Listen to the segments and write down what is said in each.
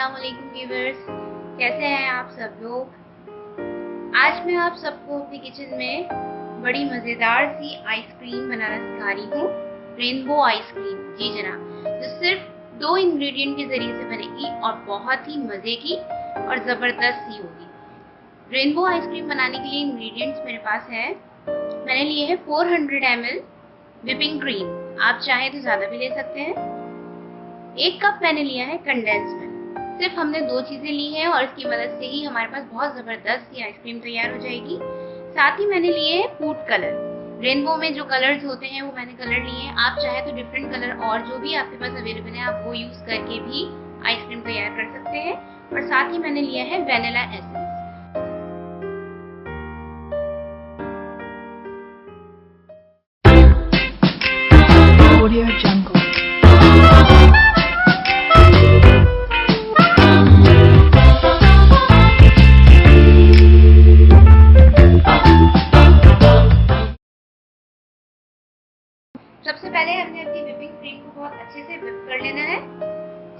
अस्सलाम वालेकुम व्यूअर्स, कैसे हैं आप सब लोग। आज मैं आप सबको अपनी किचन में बड़ी मज़ेदार सी आइसक्रीम बनाना सिखा रही हूँ। रेनबो आइसक्रीम, जी जनाब, जो सिर्फ 2 इंग्रेडिएंट के ज़रिए से बनेगी और बहुत ही मज़े की और ज़बरदस्त सी होगी। रेनबो आइसक्रीम बनाने के लिए इंग्रेडिएंट्स मेरे पास है। मैंने लिए है 400 ml व्हिपिंग क्रीम, आप चाहें तो ज़्यादा भी ले सकते हैं। 1 कप मैंने लिया है कंडेंस मिल्क। सिर्फ हमने 2 चीजें ली हैं और इसकी मदद से ही हमारे पास बहुत जबरदस्त सी आइसक्रीम तैयार हो जाएगी। साथ ही मैंने लिए है फूड कलर। रेनबो में जो कलर्स होते हैं वो मैंने कलर लिए हैं। आप चाहे तो डिफरेंट कलर और जो भी आपके पास अवेलेबल है आप वो यूज करके भी आइसक्रीम तैयार कर सकते हैं। और साथ ही मैंने लिया है वेनिला एसेंस। Audio Jungle. सबसे पहले हमने अपनी व्हिपिंग क्रीम को बहुत अच्छे से व्हिप कर लेना है।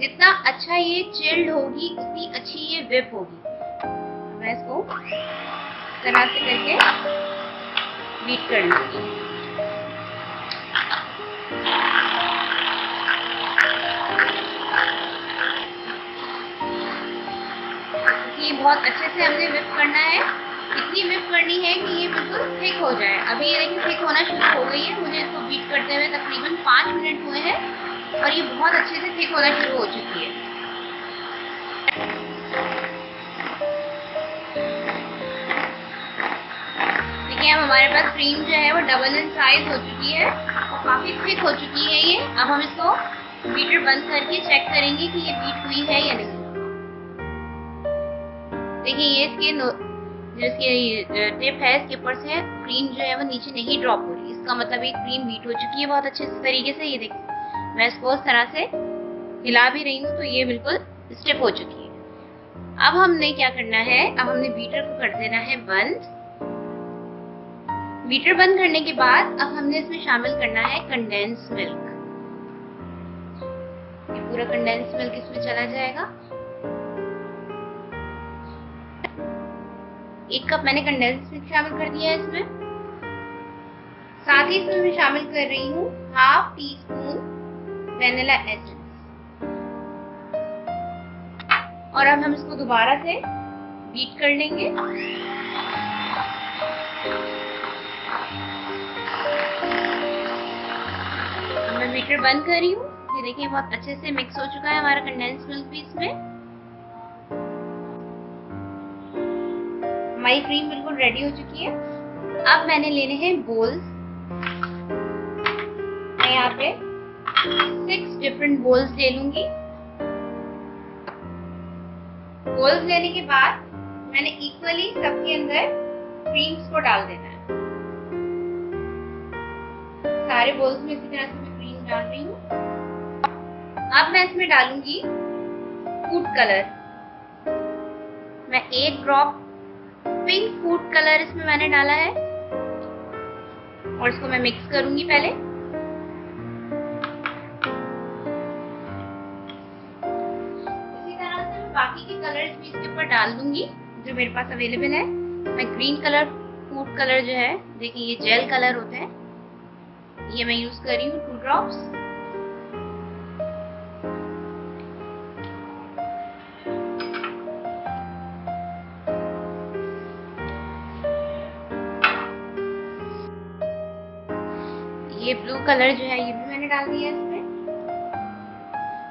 जितना अच्छा ये चिल्ड होगी उतनी अच्छी ये व्हिप होगी। मैं इसको तरह से करके बीट कर लूंगी। ये बहुत अच्छे से हमने व्हिप करना है। इतनी व्हिप करनी है कि ये बिल्कुल थिक हो जाए। अभी ये देखिए थिक होना शुरू हो गई है। मुझे इसको बीट करते हुए तकरीबन 5 मिनट हुए हैं और ये बहुत अच्छे से थिक होना शुरू हो चुकी है। देखिए अब हमारे पास क्रीम जो है वो डबल इन साइज हो चुकी है और काफी थिक हो चुकी है ये। अब हम इसको बीटर बंद करके चेक करेंगे कि ये बीट हुई है या नहीं। देखिए ये इसके टिप है, इसके ऊपर से क्रीम जो है वो नीचे नहीं ड्रॉप हो रही। इसका मतलब ये क्रीम बीट हो चुकी है बहुत अच्छे तरीके से। ये देखिए मैं इसको इस तरह से हिला भी रही हूँ तो ये बिल्कुल स्टिप हो चुकी है। अब हमने क्या करना है, अब हमने बीटर को कर देना है बंद। बीटर बंद करने के बाद अब हमने इसमें शामिल करना है कंडेंस मिल्क। ये पूरा कंडेंस मिल्क इसमें चला जाएगा। 1 कप मैंने कंडेंस मिल्क शामिल कर दिया है इसमें। साथ ही इसमें मैं शामिल कर रही हूँ ½ टीस्पून वेनिला एसेंस। और अब हम इसको दोबारा से बीट कर लेंगे। मैं बीटर बंद कर रही हूँ। ये देखिए बहुत अच्छे से मिक्स हो चुका है हमारा कंडेंस मिल्क भी इसमें। हमारी क्रीम बिल्कुल रेडी हो चुकी है। अब मैंने लेने हैं बोल्स। मैं यहाँ पे 6 डिफरेंट बोल्स ले लूंगी। बोल्स लेने के बाद मैंने इक्वली सबके अंदर क्रीम्स को डाल देना है। सारे बोल्स में इसी तरह से मैं क्रीम डाल रही हूँ। अब मैं इसमें डालूंगी फूड कलर। मैं 1 ड्रॉप पिंक फूड कलर इसमें मैंने डाला है और इसको मैं मिक्स करूंगी पहले। इसी तरह से मैं बाकी के कलर्स भी इसके ऊपर डाल दूंगी जो मेरे पास अवेलेबल है। मैं ग्रीन कलर फूड कलर जो है, देखिए ये जेल कलर होता है, ये मैं यूज कर रही हूँ 2 ड्रॉप्स। ये ब्लू कलर जो है ये भी मैंने डाल दिया इसमें।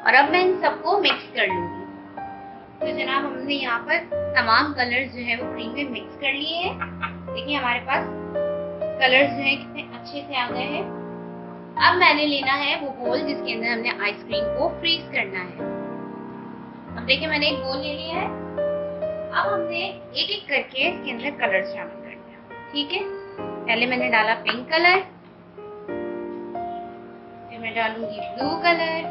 और अब मैं इन सबको मिक्स कर लूंगी। तो जनाब हमने यहाँ पर तमाम कलर्स जो है वो क्रीम में मिक्स कर लिए हैं। देखिए हमारे पास कलर्स जो है कितने अच्छे से आ गए हैं। अब मैंने लेना है वो बोल जिसके अंदर हमने आइसक्रीम को फ्रीज करना है। अब देखिए मैंने एक बोल ले लिया है। अब हमने एक एक करके इसके अंदर कलर्स शामिल करना है। ठीक है, पहले मैंने डाला पिंक कलर, मैं डालूंगी ब्लू कलर।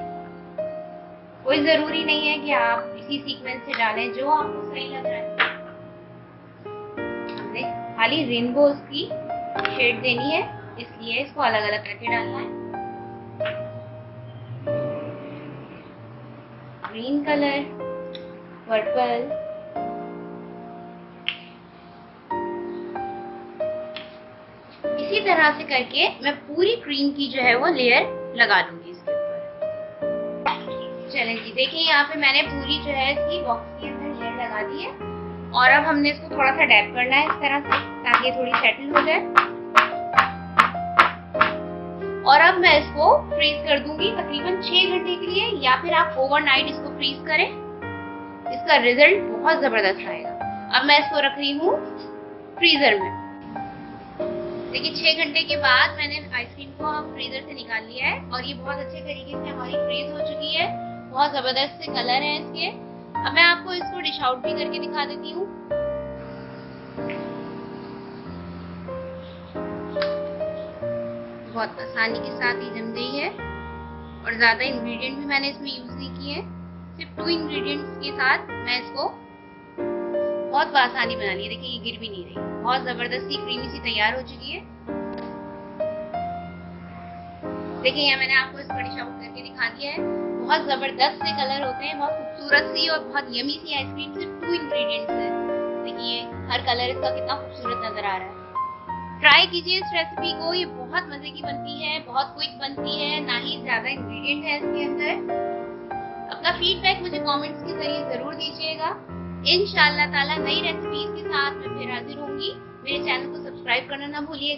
कोई जरूरी नहीं है कि आप इसी सीक्वेंस से डालें, जो आपको सही लग रहा है। हमने खाली रेनबो की शेड देनी है, इसलिए इसको अलग अलग करके डालना है। ग्रीन कलर, पर्पल, इसी तरह से करके मैं पूरी क्रीम की जो है वो लेयर लगा लूंगी इसके ऊपर। चलें जी, देखिए यहाँ पे मैंने पूरी जो है इसकी बॉक्स के अंदर लेयर लगा दी है और अब हमने इसको थोड़ा सा डैप करना है इस तरह से ताकि ये थोड़ी सेटल हो जाए। और अब मैं इसको फ्रीज कर दूंगी तकरीबन 6 घंटे के लिए, या फिर आप ओवरनाइट इसको फ्रीज करें, इसका रिजल्ट बहुत जबरदस्त आएगा। अब मैं इसको रख रही हूँ फ्रीजर में। देखिए 6 घंटे के बाद मैंने आइसक्रीम को फ्रीजर से निकाल लिया है और ये बहुत अच्छे तरीके से हमारी फ्रीज हो चुकी है। बहुत जबरदस्त से कलर है इसके। अब मैं आपको इसको डिश आउट भी करके दिखा देती हूँ। बहुत आसानी के साथ ये जम गई है और ज्यादा इंग्रेडिएंट भी मैंने इसमें यूज नहीं किए हैं। सिर्फ 2 इंग्रेडिएंट्स के साथ मैं इसको बहुत आसानी बना ली है। देखिए ये गिर भी नहीं रही, बहुत जबरदस्ती क्रीमी सी तैयार हो चुकी है। देखिए यहाँ मैंने आपको इसको डिश आउट करके दिखा दिया है। बहुत जबरदस्त से कलर होते हैं, बहुत खूबसूरत सी और बहुत यमी सी आइसक्रीम। सिर्फ 2 इंग्रेडिएंट्स है। देखिए हर कलर इसका कितना खूबसूरत नजर आ रहा है। ट्राई कीजिए इस रेसिपी को, ये बहुत मजे की बनती है, बहुत क्विक बनती है, ना ही ज्यादा इंग्रेडिएंट है इसके अंदर। अपना फीडबैक मुझे कमेंट्स के जरिए जरूर दीजिएगा। इंशाअल्लाह ताला नई रेसिपीज के साथ मैं फिर हाजिर होंगी। मेरे चैनल को सब्सक्राइब करना ना भूलिएगा।